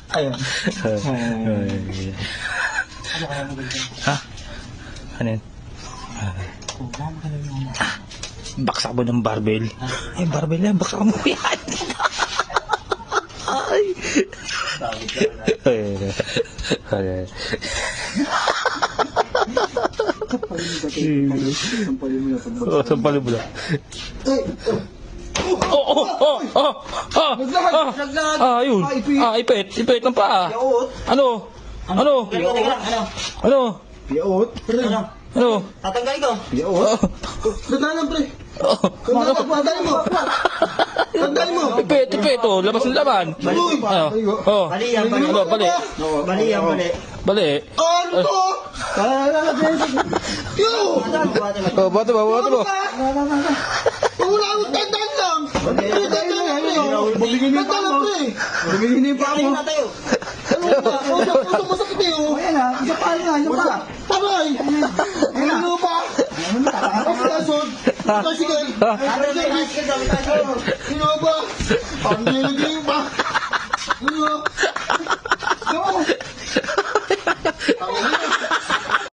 Ayun. Ha? Ano yun? Baksak mo ng barbell. Ay, barbell yan. Baksak mo yan. Ay. Ay. Sampalin mo na. Ayun. Ipit ng paa. Ano? Piyaot. Ano? Tatanggalin ko. Piyaot. Tandaan pre. Tandaan mo. Tandaan mo. Ipit. Oh, labas ng laman. Bali yan, bali. Ano, bali. Bali yan, bali. Bali. Ano to? Yo! Oh, bato mo. Wala akong tandaan lang. Tandaan lang pre. Bumingin yung paa mo. Bumingin yung paa mo. Ano masakit eh oh. Ayan na, isa pa. Taray! Ano ba? Kaplasod! Kasi kayo! Sino ba? Ang nilagay